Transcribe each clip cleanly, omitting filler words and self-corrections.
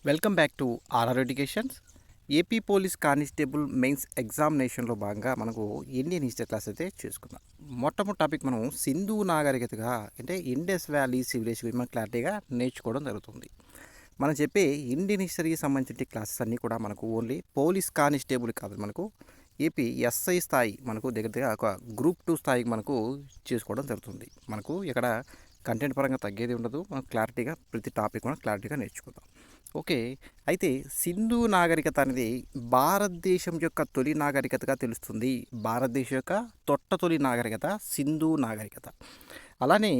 Welcome back to RR educations. AP police constable mains ఎగ్జామినేషన్లో భాగంగా మనకు ఇండియన్ హిస్టరీ క్లాస్ అయితే చేసుకుందాం. మొట్టమొదటి టాపిక్ మనం సింధు నాగరికతగా అంటే ఇండస్ వ్యాలీ సివిలైజేషన్ మనం క్లారిటీగా నేర్చుకోవడం జరుగుతుంది. మనం చెప్పే ఇండియన్ హిస్టరీకి సంబంధించిన క్లాసెస్ అన్నీ కూడా మనకు ఓన్లీ పోలీస్ కానిస్టేబుల్ కాదు, మనకు ఏపీ ఎస్ఐ స్థాయి మనకు దగ్గర ఒక గ్రూప్ 2 స్థాయికి మనకు చేసుకోవడం జరుగుతుంది. మనకు ఇక్కడ కంటెంట్ పరంగా తగ్గేది ఉండదు. మనం క్లారిటీగా ప్రతి టాపిక్ కూడా క్లారిటీగా నేర్చుకుందాం. ఓకే. అయితే సింధు నాగరికత అనేది భారతదేశం యొక్క తొలి నాగరికతగా తెలుస్తుంది. భారతదేశం యొక్క తొలి నాగరికత సింధు నాగరికత. అలానే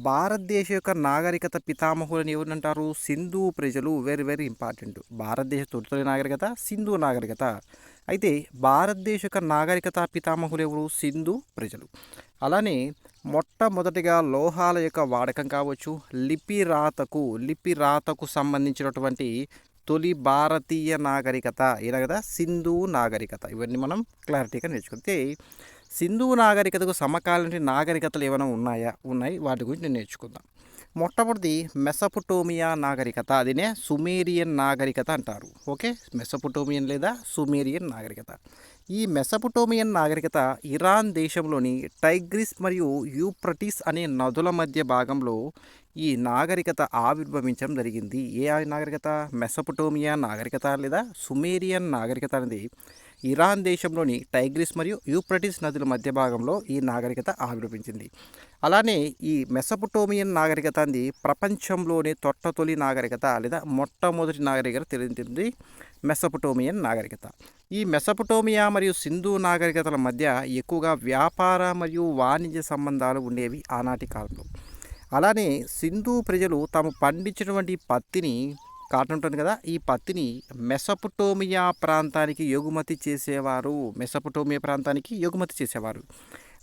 భారతదేశ యొక్క నాగరికత పితామహులని ఎవరంటారు? సింధు ప్రజలు. Very very important. భారతదేశ తొలి నాగరికత సింధు నాగరికత. అయితే భారతదేశ యొక్క నాగరికత పితామహులు ఎవరు? సింధు ప్రజలు. అలానే మొట్టమొదటిగా లోహాల యొక్క వాడకం కావచ్చు, లిపి రాతకు సంబంధించినటువంటి తొలి భారతీయ నాగరికత ఇలా కదా సింధు నాగరికత. ఇవన్నీ మనం క్లారిటీగా నేర్చుకుంటే సింధు నాగరికతకు సమకాలీన నాగరికతలు ఏమైనా ఉన్నాయి, వాటి గురించి నేను నేర్చుకుందాం. మొట్టమొదటి మెసొపొటేమియా నాగరికత. అదినే సుమేరియన్ నాగరికత అంటారు. ఓకే, మెసొపొటేమియన్ లేదా సుమేరియన్ నాగరికత. ఈ మెసొపొటేమియన్ నాగరికత ఇరాన్ దేశంలోని టైగ్రిస్ మరియు యూఫ్రటీస్ అనే నదుల మధ్య భాగంలో ఈ నాగరికత ఆవిర్భవించడం జరిగింది. ఏ నాగరికత? మెసొపొటేమియా నాగరికత లేదా సుమేరియన్ నాగరికత అనేది ఇరాన్ దేశంలోని టైగ్రిస్ మరియు యూఫ్రటీస్ నదుల మధ్య భాగంలో ఈ నాగరికత ఆవిర్భవించింది. అలానే ఈ మెసొపొటేమియన్ నాగరికత అనేది ప్రపంచంలోనే తొలి నాగరికత లేదా మొట్టమొదటి నాగరికత తెలియజేస్తుంది మెసొపొటేమియన్ నాగరికత. ఈ మెసొపొటేమియా మరియు సింధు నాగరికతల మధ్య ఎక్కువగా వ్యాపార మరియు వాణిజ్య సంబంధాలు ఉండేవి ఆనాటి కాలంలో. అలానే సింధు ప్రజలు తాము పండించినటువంటి పత్తిని, కాటన్ ఉంటుంది కదా, ఈ పత్తిని మెసొపొటేమియా ప్రాంతానికి ఎగుమతి చేసేవారు.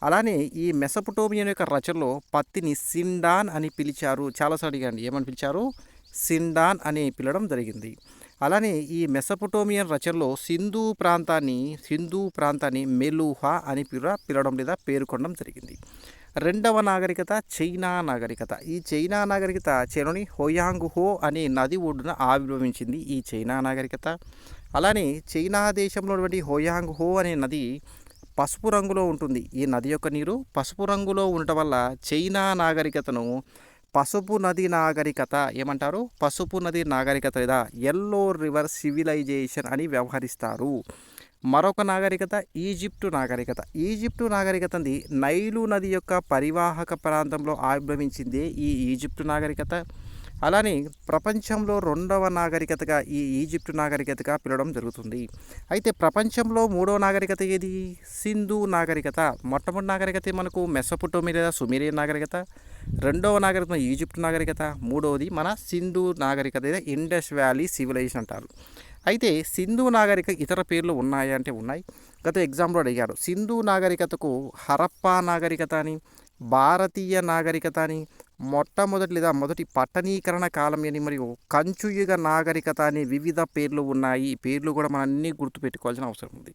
అలానే ఈ మెసొపొటేమియా యొక్క రచనలో పత్తిని సిండాన్ అని పిలిచారు. చాలాసార్లు అడిగాండి, ఏమని పిలిచారు? సిండాన్ అని పిలవడం జరిగింది. అలానే ఈ మెసొపొటేమియన్ రచనలో సింధు ప్రాంతాన్ని మెలూహా అని పిలవడం లేదా పేర్కొనడం జరిగింది. రెండవ నాగరికత చైనా నాగరికత. ఈ చైనా నాగరికత చైనాలోని హోయాంగ్హో అనే నది ఒడ్డున ఆవిర్భవించింది ఈ చైనా నాగరికత. అలానే చైనా దేశంలో ఉన్నటువంటి హోయాంగ్హో అనే నది పసుపు రంగులో ఉంటుంది. ఈ నది యొక్క నీరు పసుపు రంగులో ఉండటం వల్ల చైనా నాగరికతను పసుపు నది నాగరికత ఏమంటారు? పసుపు నది నాగరికత లేదా ఎల్లో రివర్ సివిలైజేషన్ అని వ్యవహరిస్తారు. మరొక నాగరికత ఈజిప్టు నాగరికత అంది నైలు నది యొక్క పరివాహక ప్రాంతంలో ఆవిర్భవించిందే ఈ ఈజిప్టు నాగరికత. అలానే ప్రపంచంలో రెండవ నాగరికతగా ఈ ఈజిప్టు నాగరికతగా పిలవడం జరుగుతుంది. అయితే ప్రపంచంలో మూడవ నాగరికత ఏది? సింధు నాగరికత. మొట్టమొదటి నాగరికత మనకు మెసొపొటేమియా లేదా సుమేరియన్ నాగరికత, రెండవ నాగరికత ఈజిప్టు నాగరికత, మూడవది మన సింధు నాగరికత లేదా ఇండస్ వ్యాలీ సివిలైజేషన్ అంటారు. అయితే సింధు నాగరిక ఇతర పేర్లు ఉన్నాయా అంటే ఉన్నాయి. గత ఎగ్జామ్లో అడిగారు. సింధు నాగరికతకు హరప్పా నాగరికత అని, భారతీయ నాగరికత అని, మొదటి పట్టణీకరణ కాలం అని మరియు కంచుయుగ నాగరికత అని వివిధ పేర్లు ఉన్నాయి. పేర్లు కూడా మనం అన్నీ గుర్తుపెట్టుకోవాల్సిన అవసరం ఉంది.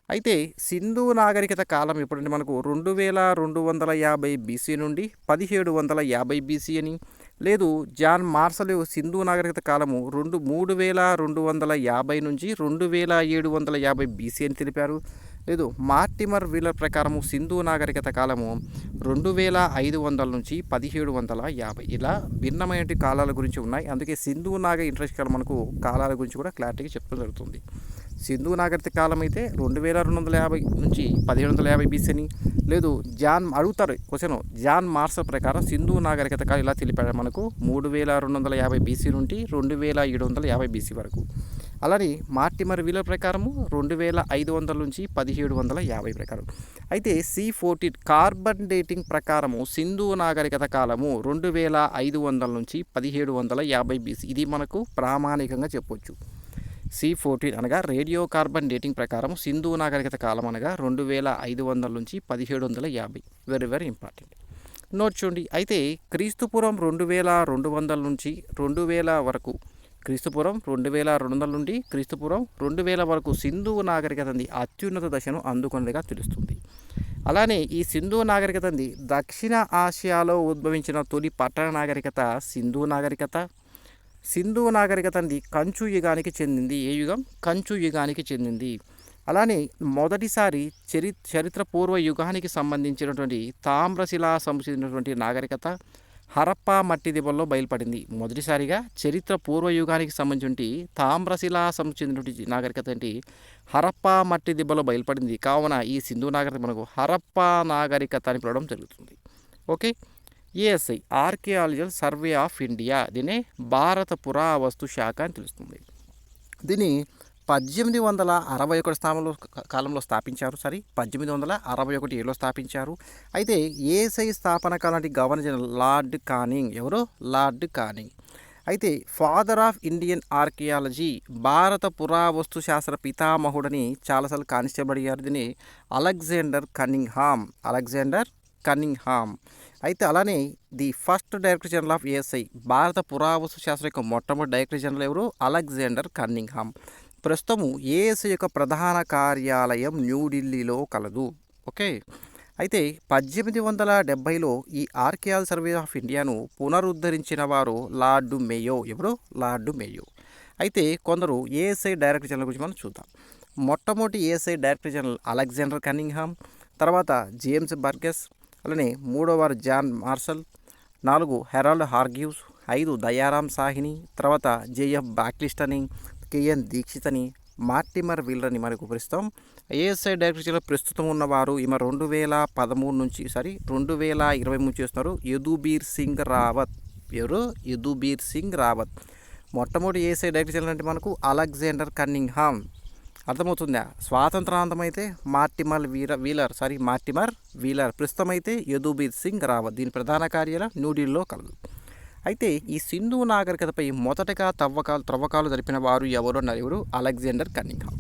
అయితే సింధు నాగరికత కాలం ఎప్పుడంటే మనకు 2250 బీసీ నుండి 1750 బీసీ అని, లేదు జాన్ మార్షల్ సింధు నాగరికత కాలము 3250 నుంచి 2750 బీసీ అని తెలిపారు. లేదు మార్టిమర్ వీలర్ ప్రకారము సింధు నాగరికత కాలము 2500 నుంచి 1750. ఇలా భిన్నమైన కాలాల గురించి ఉన్నాయి. అందుకే సింధు ఇంట్రెస్ట్ కాలం మనకు కాలాల గురించి కూడా క్లారిటీగా చెప్పడం జరుగుతుంది. సింధు నాగరికత కాలం అయితే 2250 నుంచి 1750 బీసీ అని, లేదు అడుగుతారు క్వశ్చన్, జాన్ మార్షల్ ప్రకారం సింధు నాగరికత కాలం ఇలా తెలిపాడు మనకు 3250 బీసీ నుండి 2750 బీసీ వరకు. అలానే మార్టిమర్ వీలర్ ప్రకారము 2500 నుంచి 1750 ప్రకారం. అయితే C14 కార్బన్ డేటింగ్ ప్రకారము సింధు నాగరికత కాలము 2500 నుంచి 1750 బీసీ. ఇది మనకు ప్రామాణికంగా చెప్పొచ్చు. C14 అనగా రేడియో కార్బన్ డేటింగ్ ప్రకారం సింధు నాగరికత కాలం అనగా 2500 నుంచి 1750. Very very important. నోట్ చూడండి. అయితే క్రీస్తుపూర్వం 2200 నుంచి 2000 వరకు, క్రీస్తుపూర్వం 2200 నుండి క్రీస్తుపూర్వం 2000 వరకు సింధు నాగరికత అత్యున్నత దశను అందుకున్నదిగా తెలుస్తుంది. అలానే ఈ సింధు నాగరికత దక్షిణ ఆసియాలో ఉద్భవించిన తొలి పట్టణ నాగరికత సింధు నాగరికత. సింధు నాగరికత అనేది కంచు యుగానికి చెందింది. ఏ యుగం? కంచు యుగానికి చెందింది. అలానే మొదటిసారి చరిత్ర పూర్వ యుగానికి సంబంధించినటువంటి తామ్రశిలా సంబంధించినటువంటి నాగరికత హరప్పా మట్టి దిబ్బల్లో బయలుపడింది. మొదటిసారిగా చరిత్ర పూర్వ యుగానికి సంబంధించి తామ్రశిలా సంబంధించినటువంటి నాగరికత ఏంటి? హరప్పా మట్టి దిబ్బలో బయలుపడింది. కావున ఈ సింధు నాగరికత మనకు హరప్పా నాగరికత అని పిలవడం జరుగుతుంది. Okay. ASI archaeological survey of India, దీన్ని భారత పురావస్తు శాఖ అని తెలుస్తుంది. దీన్ని 1861 స్థానంలో కాలంలో స్థాపించారు. 1861 ఏలో స్థాపించారు. అయితే ఏఎస్ఐ స్థాపన కాలానికి గవర్నర్ జనరల్ లార్డ్ కానింగ్. ఎవరు? Lord Canning. అయితే ఫాదర్ ఆఫ్ ఇండియన్ ఆర్కియాలజీ, భారత పురావస్తు శాస్త్ర పితామహుడని చాలాసార్లు కానిస్టేబుల్ అడిగారు. దీన్ని అలెగ్జాండర్ కన్నింగ్హామ్. Alexander Cunningham. అయితే అలానే the first director general of ASI, భారత పురావస్తు శాస్త్ర యొక్క మొట్టమొదటి డైరెక్టర్ జనరల్ ఎవరు? Alexander Cunningham. ప్రస్తుతము ఏఎస్ఐ యొక్క ప్రధాన కార్యాలయం న్యూఢిల్లీలో కలదు. ఓకే. అయితే 1870లో ఈ ఆర్కియాలజీ సర్వే ఆఫ్ ఇండియాను పునరుద్ధరించిన వారు లార్డ్ మేయో. ఎవరు? Lord Mayo. అయితే కొందరు ఏఎస్ఐ డైరెక్టర్ జనరల్ గురించి మనం చూద్దాం. మొట్టమొదటి ASI director general Alexander Cunningham, తర్వాత జేమ్స్ బర్గెస్, అలానే మూడోవారు John Marshall, 4 Harold Hargreaves, 5 Dayaram Sahni, తర్వాత జేఎఫ్ బాక్లిస్ట్ అని, కేఎన్ దీక్షిత్ అని, మార్టిమర్ విల్లర్ అని మనకు ప్రస్తుతం ఏఎస్ఐ డైరెక్టర్ ప్రస్తుతం ఉన్నవారు 2023 చేస్తున్నారు యదుబీర్ సింగ్ రావత్. ఎవరు? యదుబీర్ సింగ్ రావత్. మొట్టమొదటి ఏఎస్ఐ డైరెక్టర్ అంటే మనకు అలెగ్జాండర్ కన్నింగ్హామ్. అర్థమవుతుందా? స్వాతంత్రాంతం అయితే మార్టిమర్ వీలర్. ప్రస్తుతం అయితే యదుబీర్ సింగ్ రావత్. దీని ప్రధాన కార్యాలయం న్యూఢిల్లీలో కలదు. అయితే ఈ సింధు నాగరికతపై మొదటగా త్రవ్వకాలు జరిపిన వారు ఎవరు అన్నారు? ఎవరు? Alexander Cunningham.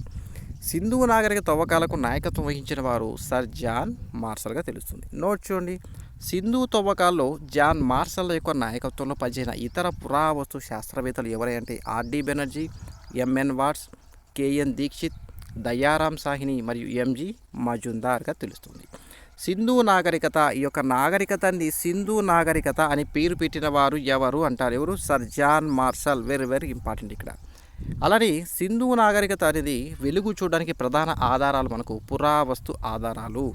సింధు నాగరిక తవ్వకాలకు నాయకత్వం వహించిన వారు సర్ జాన్ మార్షల్గా తెలుస్తుంది. నోట్ చూడండి. సింధు తవ్వకాల్లో జాన్ మార్షల్ యొక్క నాయకత్వంలో పనిచేసిన ఇతర పురావస్తు శాస్త్రవేత్తలు ఎవరంటే R D Banerjee, M N Vats, K N Dikshit, Dayaram Sahni మరియు ఎంజి మజుందార్గా తెలుస్తుంది. సింధు నాగరికత, ఈ యొక్క నాగరికతని సింధు నాగరికత అని పేరు పెట్టిన వారు ఎవరు అంటారు? ఎవరు? Sir John Marshall. Very very important ఇక్కడ. అలానే సింధు నాగరికత అనేది వెలుగు చూడడానికి ప్రధాన ఆధారాలు మనకు పురావస్తు ఆధారాలు.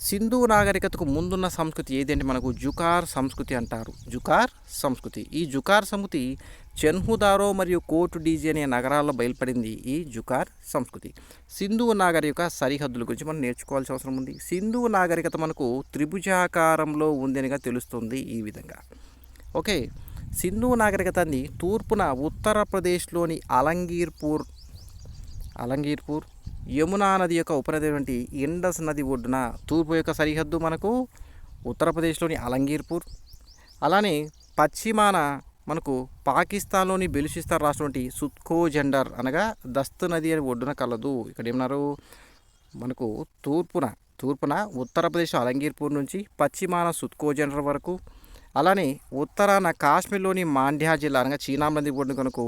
సింధు నాగరికతకు ముందున్న సంస్కృతి ఏది అంటే మనకు జుకార్ సంస్కృతి అంటారు. జుకార్ సంస్కృతి. ఈ జుకార్ సంస్కృతి చెన్హుదారో మరియు కోట్ డీజీ అనే నగరాల్లో బయలుపడింది ఈ జుకార్ సంస్కృతి. సింధు నాగరిక సరిహద్దుల గురించి మనం నేర్చుకోవాల్సిన అవసరం ఉంది. సింధు నాగరికత మనకు త్రిభుజాకారంలో ఉందనిగా తెలుస్తుంది ఈ విధంగా. ఓకే. సింధు నాగరికతని తూర్పున ఉత్తరప్రదేశ్లోని అలంగీర్పూర్ యమునా నది యొక్క ఉపనది ఇండస్ నది ఒడ్డున తూర్పు యొక్క సరిహద్దు మనకు ఉత్తరప్రదేశ్లోని అలంగీర్పూర్. అలానే పశ్చిమాన మనకు పాకిస్తాన్లోని బెలుచిస్తాన్ రాష్ట్రం సుత్కోజెండర్ అనగా దస్త్ నది అని ఒడ్డున కలదు. ఇక్కడ ఏమన్నారు? మనకు తూర్పున ఉత్తరప్రదేశ్ అలంగీర్పూర్ నుంచి పశ్చిమాన సుత్కోజెండర్ వరకు, అలానే ఉత్తరాన కాశ్మీర్లోని మాండ్యా జిల్లా అనగా చీనా నది ఒడ్డున కనుక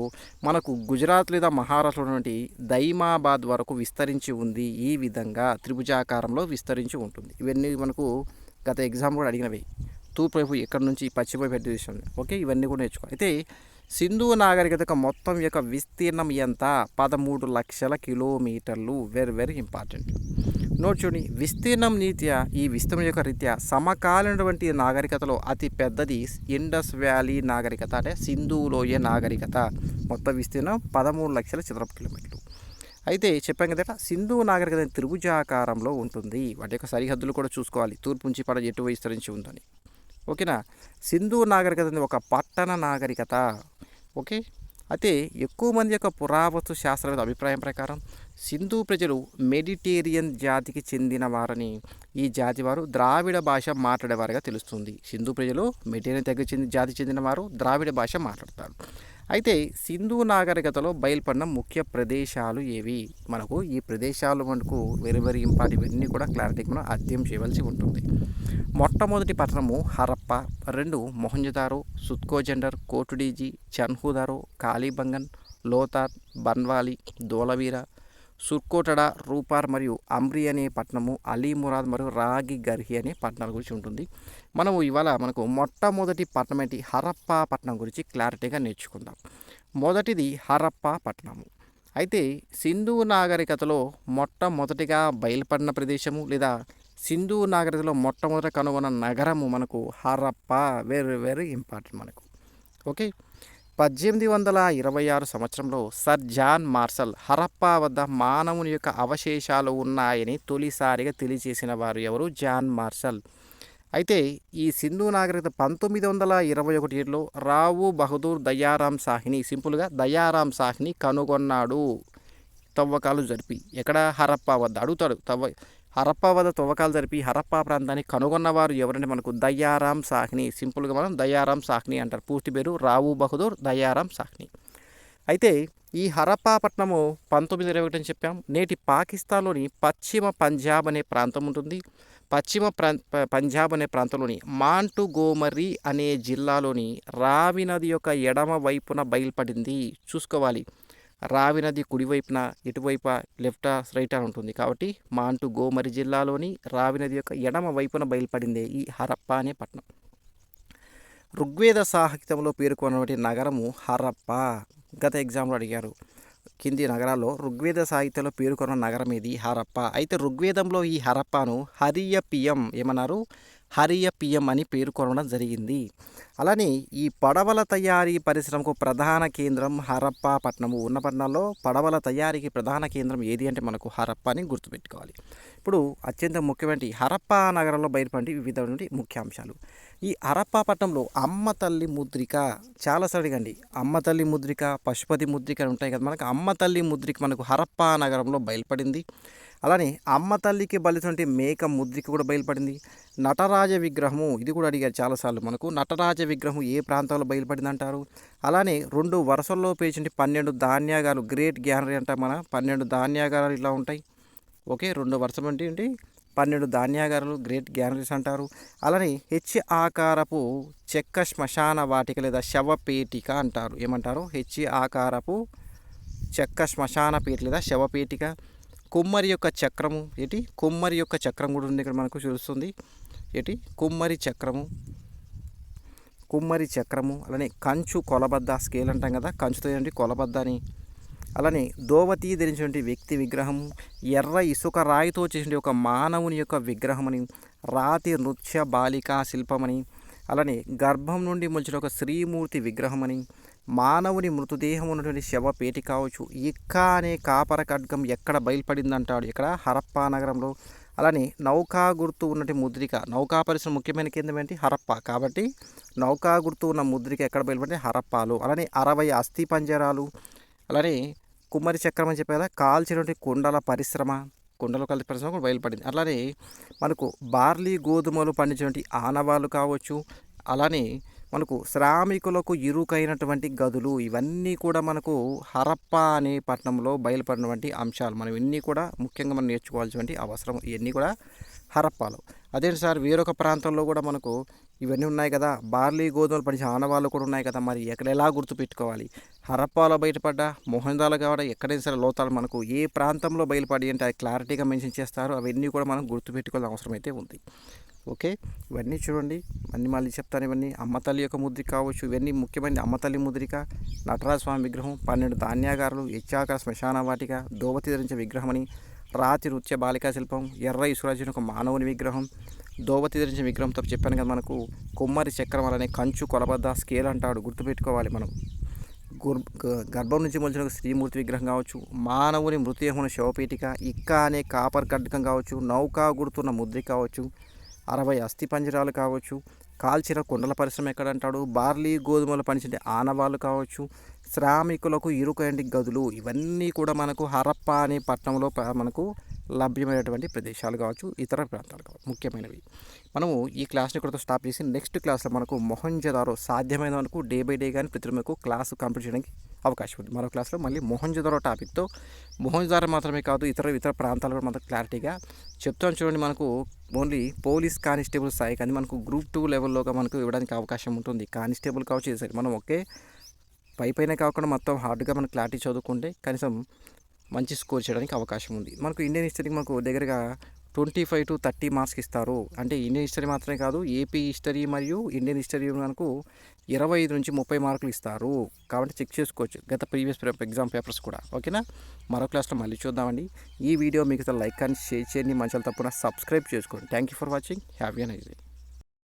మనకు గుజరాత్ లేదా మహారాష్ట్రలో దైమాబాద్ వరకు విస్తరించి ఉంది. ఈ విధంగా త్రిభుజాకారంలో విస్తరించి ఉంటుంది. ఇవన్నీ మనకు గత ఎగ్జామ్ కూడా అడిగినవి. తూర్పు వైపు ఎక్కడి నుంచి పశ్చిమ వైపు ఎటు. ఓకే. ఇవన్నీ కూడా నేర్చుకోవాలి. అయితే సింధు నాగరికత మొత్తం యొక్క విస్తీర్ణం ఎంత? 13 లక్షల కిలోమీటర్లు. Very very important. నోట్ చూడండి. విస్తీర్ణం ఈ విస్తీర్ణం యొక్క రీత్యా సమకాలీనటువంటి నాగరికతలో అతి పెద్దది ఇండస్ వ్యాలీ నాగరికత, అంటే సింధు లోయ నాగరికత. మొత్తం విస్తీర్ణం 13 లక్షల చదరపు కిలోమీటర్లు. అయితే చెప్పాం కదా, సింధు నాగరికత త్రిభుజాకారంలో ఉంటుంది. వాటి యొక్క సరిహద్దులు కూడా చూసుకోవాలి. తూర్పు నుంచి ఎటు విస్తరించి ఉందని. ఓకేనా. సింధు నాగరికత ఒక పట్టణ నాగరికత. ఓకే. అయితే ఎక్కువ మంది యొక్క పురావస్తు శాస్త్రవేత్త అభిప్రాయం ప్రకారం సింధు ప్రజలు మెడిటేరియన్ జాతికి చెందిన వారని, ఈ జాతి వారు ద్రావిడ భాష మాట్లాడేవారుగా తెలుస్తుంది. సింధు ప్రజలు మెడిటేరియన్ జాతికి చెందిన వారు ద్రావిడ భాష మాట్లాడతారు. అయితే సింధు నాగరికతలో బయలుపడిన ముఖ్య ప్రదేశాలు ఏవి? మనకు ఈ ప్రదేశాలు మనకు వెరీ వెరీ ఇంపార్టెంట్. ఇవన్నీ కూడా క్లారిటీగా మనం అధ్యయనం చేయవలసి ఉంటుంది. మొట్టమొదటి పట్టణము హరప్ప, 2 మొహంజదారో, సుత్కోజెండర్, కోటుడీజీ, చన్హుదారో, కాళీబంగన్, లోతార్, బన్వాలి, ధోలవీర, సుర్కోటడ, రూపార్ మరియు అమ్రి అనే పట్టణము, అలీమురాద్ మరియు రాగి గర్హి అనే పట్టణాల గురించి ఉంటుంది. మనము ఇవాళ మనకు మొట్టమొదటి పట్టణం ఏంటి, హరప్పా పట్టణం గురించి క్లారిటీగా నేర్చుకుందాం. మొదటిది హరప్పా పట్టణము. అయితే సింధు నాగరికతలో మొట్టమొదటిగా బయలుపడిన ప్రదేశము లేదా సింధు నాగరికతలో మొట్టమొదట కనుగొన్న నగరము మనకు హరప్పా. వెరీ వెరీ ఇంపార్టెంట్ మనకు. ఓకే. 1826 సంవత్సరంలో సర్ జాన్ మార్షల్ హరప్పా వద్ద మానవుని యొక్క అవశేషాలు ఉన్నాయని తొలిసారిగా తెలియజేసిన వారు ఎవరు, జాన్ మార్షల్. అయితే ఈ సింధు నాగరికత 1921లో రావు బహదూర్ దయారాం సాహ్ని, సింపుల్గా దయారాం సాహ్ని కనుగొన్నాడు తవ్వకాలు జరిపి. ఎక్కడ, హరప్పా వద్ద. అడుగుతాడు, హరప్పా వద్ద తవ్వకాలు జరిపి హరప్పా ప్రాంతాన్ని కనుగొన్నవారు ఎవరంటే మనకు దయారాం సాహ్ని. సింపుల్గా మనం దయారాం సాహ్ని అంటారు. పూర్తి పేరు రావు బహదూర్ దయారాం సాహ్ని. అయితే ఈ హరప్పా పట్టణము 1921 అని చెప్పాం. నేటి పాకిస్తాన్లోని పశ్చిమ పంజాబ్ అనే ప్రాంతం ఉంటుంది. పశ్చిమ పంజాబ్ అనే ప్రాంతంలోని మాంటుగోమరి అనే జిల్లాలోని రావి నది యొక్క ఎడమ వైపున బయలుపడింది. చూసుకోవాలి, రావి నది కుడివైపున, ఇటువైపు లెఫ్టా రైట్ అని ఉంటుంది. కాబట్టి మాంటుగోమరి జిల్లాలోని రావి నది యొక్క ఎడమ వైపున బయలుపడిందే ఈ హరప్పా అనే పట్టణం. ఋగ్వేద సాహిత్యంలో పేర్కొన్నటువంటి నగరము హరప్పా. గత ఎగ్జామ్లో అడిగారు, కింది నగరాల్లో ఋగ్వేద సాహిత్యంలో పేర్కొన్న నగరం ఇది హరప్పా. అయితే ఋగ్వేదంలో ఈ హరప్పాను హరియపియం ఏమన్నారు, హరియపియం అని పేర్కొనడం జరిగింది. అలానే ఈ పడవల తయారీ పరిశ్రమకు ప్రధాన కేంద్రం హరప్పా పట్టణము. ఉన్న పట్టణాల్లో పడవల తయారీకి ప్రధాన కేంద్రం ఏది అంటే మనకు హరప్పా అని గుర్తుపెట్టుకోవాలి. ఇప్పుడు అత్యంత ముఖ్యమైన హరప్పా నగరంలో బయలుపడి వివిధ ముఖ్యాంశాలు. ఈ హరప్పా పట్టణంలో అమ్మ తల్లి ముద్రిక చాలా అడగండి. అమ్మ తల్లి ముద్రిక, పశుపతి ముద్రిక ఉంటాయి కదా. మనకు అమ్మ తల్లి ముద్రిక మనకు హరప్పా నగరంలో బయలుపడింది. అలానే అమ్మ తల్లికి బలిసినటువంటి మేక ముద్రిక కూడా బయలుపడింది. నటరాజ విగ్రహము, ఇది కూడా అడిగారు చాలాసార్లు మనకు. నటరాజ విగ్రహం ఏ ప్రాంతంలో బయలుపడింది అంటారు. అలానే 2 వరుసల్లో పేర్చిన 12 ధాన్యాగారాలు, గ్రేట్ గ్యానరీ అంటారు. మన 12 ధాన్యాగారాలు ఇలా ఉంటాయి. ఓకే, 2 వరుసలు ఏంటి 12 ధాన్యాగారాలు, గ్రేట్ గ్యానరీస్ అంటారు. అలానే హెచ్ ఆకారపు చెక్క శ్మశాన వాటిక లేదా శవపేటిక అంటారు. ఏమంటారు, హెచ్ ఆకారపు చెక్క శ్మశాన పీఠ లేదా శవపేటిక. కుమ్మరి యొక్క చక్రము, ఏంటి కుమ్మరి యొక్క చక్రం కూడా ఉంది ఇక్కడ మనకు చూస్తుంది. ఏంటి కుమ్మరి చక్రము, కుమ్మరి చక్రము. అలానే కంచు కొలబద్ద, స్కేల్ అంటాం కదా, కంచుతో ఏంటి కొలబద్ద అని. అలానే దోవతి ధరించినటువంటి వ్యక్తి విగ్రహము, ఎర్ర ఇసుక రాయితో చేసిన ఒక మానవుని యొక్క విగ్రహమని, రాతి నృత్య బాలికా శిల్పమని, అలానే గర్భం నుండి మొలిచిన ఒక శ్రీమూర్తి విగ్రహమని, మానవుని మృతదేహం ఉన్నటువంటి శవపేటి కావచ్చు. ఇక్కా అనే కాపర ఖడ్గం ఎక్కడ బయలుపడింది అంటాడు, ఇక్కడ హరప్పా నగరంలో. అలానే నౌకా గుర్తు ఉన్నటి ముద్రిక, నౌకా పరిశ్రమ ముఖ్యమైన కేంద్రం ఏంటి, హరప్పా. కాబట్టి నౌకా గుర్తు ఉన్న ముద్రిక ఎక్కడ బయలుపడింది, హరప్పాలో. అలానే 60 అస్థి పంజరాలు. అలానే కుమ్మరి చక్రం అని చెప్పే కదా, కాల్చినటువంటి కుండల పరిశ్రమ, కుండల పరిశ్రమ కూడా బయలుపడింది. అలానే మనకు బార్లీ గోధుమలు పండించినటువంటి ఆనవాళ్ళు కావచ్చు. అలానే మనకు శ్రామికులకు ఇరుకైనటువంటి గదులు, ఇవన్నీ కూడా మనకు హరప్పా అనే పట్టణంలో బయలుపడినటువంటి అంశాలు. మనం ఇవన్నీ కూడా ముఖ్యంగా మనం నేర్చుకోవాల్సినటువంటి అవసరం, ఇవన్నీ కూడా హరప్పాలో. అదే సార్ వేరొక ప్రాంతంలో కూడా మనకు ఇవన్నీ ఉన్నాయి కదా, బార్లీ గోధుమలు పండించే ఆనవాళ్ళు కూడా ఉన్నాయి కదా, మరి ఎక్కడ ఎలా గుర్తుపెట్టుకోవాలి. హరప్పాలో బయటపడ్డ, మొహంజదాలో కావడం, ఎక్కడైనా సరే లోతాలు మనకు ఏ ప్రాంతంలో బయలుపడి అంటే అది క్లారిటీగా మెన్షన్ చేస్తారు. అవన్నీ కూడా మనం గుర్తుపెట్టుకోవాల్సిన అవసరం అయితే ఉంది. ఓకే, ఇవన్నీ చూడండి, అన్నీ మళ్ళీ చెప్తాను. ఇవన్నీ అమ్మ తల్లి యొక్క ముద్రిక కావచ్చు. ఇవన్నీ ముఖ్యమైన అమ్మ తల్లి ముద్రిక, నటరాజ స్వామి విగ్రహం, 12 ధాన్యాగారాలు, హెచ్చాకార శ్మశాన వాటిక, దోవతి ధరించే విగ్రహమని, రాతి నృత్య బాలికా శిల్పం, ఎర్ర ఇసురాజుని ఒక మానవుని విగ్రహం, దోవతి ధరించిన విగ్రహంతో చెప్పాను కదా మనకు. కుమ్మరి చక్రం అలానే కంచు కొలబద్ద, స్కేల్ అంటాడు, గుర్తుపెట్టుకోవాలి మనం. గర్భం నుంచి మొలిచిన ఒక శ్రీమూర్తి విగ్రహం కావచ్చు, మానవుని మృతదేహం శవపేటిక, ఇక్కా అనే కాపర్ ఖడ్గం కావచ్చు, నౌకా గుర్తున్న ముద్రిక కావచ్చు, 60 అస్థి పంజరాలు కావచ్చు, కాల్చిన కుండల పరిశ్రమ ఎక్కడంటాడు, బార్లీ గోధుమలు పండించే ఆనవాళ్ళు కావచ్చు, శ్రామికులకు ఇరుకైన గదులు, ఇవన్నీ కూడా మనకు హరప్పా అనే పట్టణంలో మనకు లభ్యమైనటువంటి ప్రదేశాలు కావచ్చు, ఇతర ప్రాంతాలు కావచ్చు, ముఖ్యమైనవి. మనము ఈ క్లాస్ని ఇక్కడితో స్టాప్ చేసి నెక్స్ట్ క్లాస్లో మనకు మొహంజదారో సాధ్యమైన వరకు డే బై డే కానీ ప్రతి మనకు క్లాసు కంప్లీట్ చేయడానికి అవకాశం ఉంది. మరో క్లాస్లో మళ్ళీ మొహంజదారో టాపిక్తో, మొహంజదారో మాత్రమే కాదు ఇతర ప్రాంతాలు కూడా మనకు క్లారిటీగా చెప్తాను. చూడండి, మనకు ఓన్లీ పోలీస్ కానిస్టేబుల్ స్థాయి కానీ మనకు గ్రూప్ 2 లెవెల్లోగా మనకు ఇవ్వడానికి అవకాశం ఉంటుంది. కానిస్టేబుల్ కావచ్చు, మనం ఒకే పైన కాకుండా మొత్తం హార్డ్గా మనం క్లారిటీ చదువుకుంటే కనీసం మంచి స్కోర్ చేయడానికి అవకాశం ఉంది. మనకు ఇండియన్ హిస్టరీకి మనకు దగ్గరగా 25 to 30 మార్క్స్ ఇస్తారు. అంటే ఇండియన్ హిస్టరీ మాత్రమే కాదు, ఏపీ హిస్టరీ మరియు ఇండియన్ హిస్టరీ మనకు 25 నుంచి 30 మార్కులు ఇస్తారు. కాబట్టి చెక్ చేసుకోవచ్చు గత ప్రీవియస్ ఎగ్జామ్ పేపర్స్ కూడా. ఓకేనా, మరో క్లాస్లో మళ్ళీ చూద్దామండి. ఈ వీడియో మీకు లైక్ అండ్ షేర్ చేయండి. మంచి తప్పున సబ్స్క్రైబ్ చేసుకోండి. Thank you for watching. Have a nice day.